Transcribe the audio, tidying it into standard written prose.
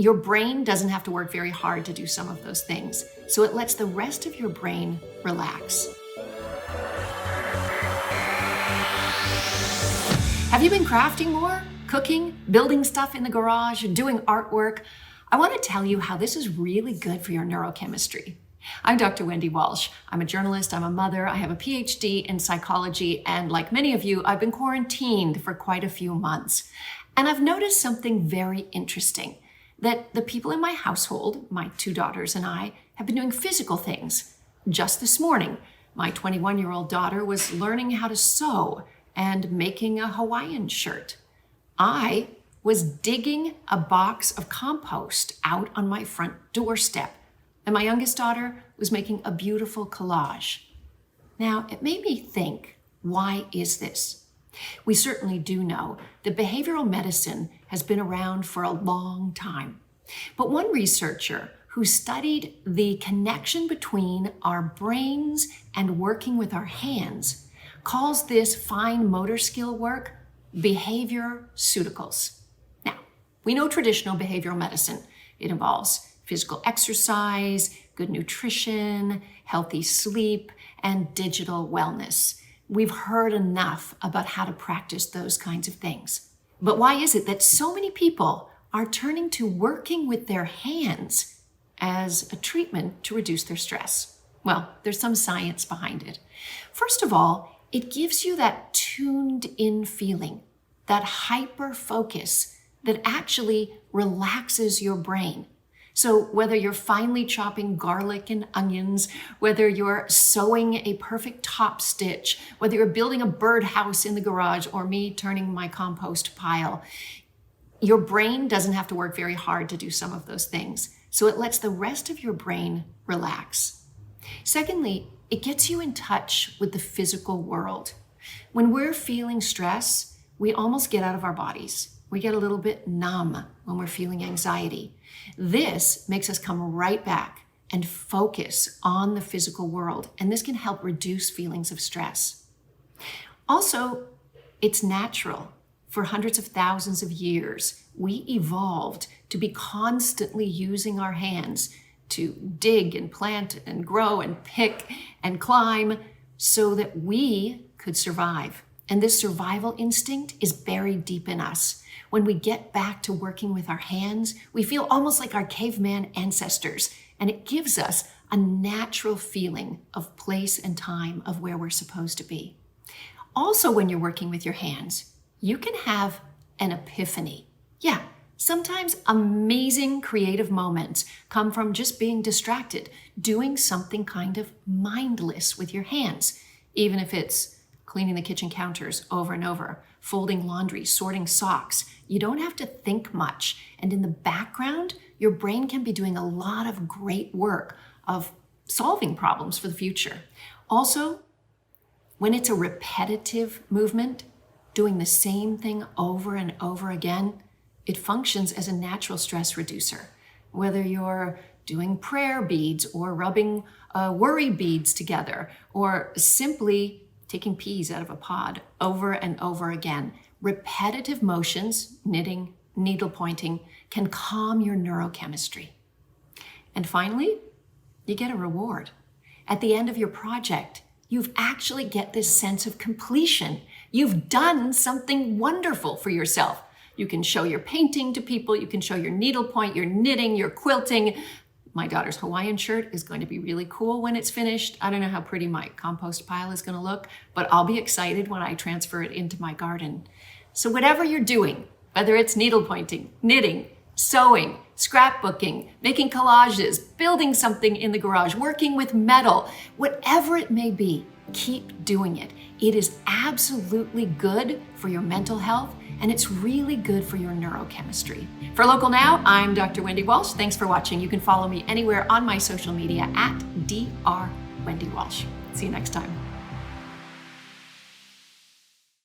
Your brain doesn't have to work very hard to do some of those things, so it lets the rest of your brain relax. Have you been crafting more, cooking, building stuff in the garage, doing artwork? I want to tell you how this is really good for your neurochemistry. I'm Dr. Wendy Walsh. I'm a journalist, I'm a mother, I have a PhD in psychology, and like many of you, I've been quarantined for quite a few months. And I've noticed something very interesting, that the people in my household, my 2 daughters and I, have been doing physical things. Just this morning, my 21-year-old daughter was learning how to sew and making a Hawaiian shirt. I was digging a box of compost out on my front doorstep, and my youngest daughter was making a beautiful collage. Now, it made me think, why is this? We certainly do know that behavioral medicine has been around for a long time. But one researcher who studied the connection between our brains and working with our hands calls this fine motor skill work behaviorceuticals. Now, we know traditional behavioral medicine. It involves physical exercise, good nutrition, healthy sleep, and digital wellness. We've heard enough about how to practice those kinds of things. But why is it that so many people are turning to working with their hands as a treatment to reduce their stress? Well, there's some science behind it. First of all, it gives you that tuned in feeling, that hyper focus that actually relaxes your brain. So whether you're finely chopping garlic and onions, whether you're sewing a perfect top stitch, whether you're building a birdhouse in the garage, or me turning my compost pile, your brain doesn't have to work very hard to do some of those things. So it lets the rest of your brain relax. Secondly, it gets you in touch with the physical world. When we're feeling stress, we almost get out of our bodies. We get a little bit numb when we're feeling anxiety. This makes us come right back and focus on the physical world, and this can help reduce feelings of stress. Also, it's natural. For hundreds of thousands of years, we evolved to be constantly using our hands to dig and plant and grow and pick and climb so that we could survive. And this survival instinct is buried deep in us. When we get back to working with our hands, we feel almost like our caveman ancestors, and it gives us a natural feeling of place and time of where we're supposed to be. Also, when you're working with your hands, you can have an epiphany. Yeah, sometimes amazing creative moments come from just being distracted, doing something kind of mindless with your hands, even if it's cleaning the kitchen counters over and over, folding laundry, sorting socks. You don't have to think much. And in the background, your brain can be doing a lot of great work of solving problems for the future. Also, when it's a repetitive movement, doing the same thing over and over again, it functions as a natural stress reducer. Whether you're doing prayer beads or rubbing worry beads together, or simply taking peas out of a pod over and over again, repetitive motions, knitting, needle pointing, can calm your neurochemistry. And finally, you get a reward. At the end of your project, you've actually get this sense of completion. You've done something wonderful for yourself. You can show your painting to people, you can show your needlepoint, your knitting, your quilting. My daughter's Hawaiian shirt is going to be really cool when it's finished. I don't know how pretty my compost pile is going to look, but I'll be excited when I transfer it into my garden. So whatever you're doing, whether it's needlepointing, knitting, sewing, scrapbooking, making collages, building something in the garage, working with metal, whatever it may be, keep doing it. It is absolutely good for your mental health, and it's really good for your neurochemistry. For Local Now, I'm Dr. Wendy Walsh. Thanks for watching. You can follow me anywhere on my social media at Dr. Wendy Walsh. See you next time.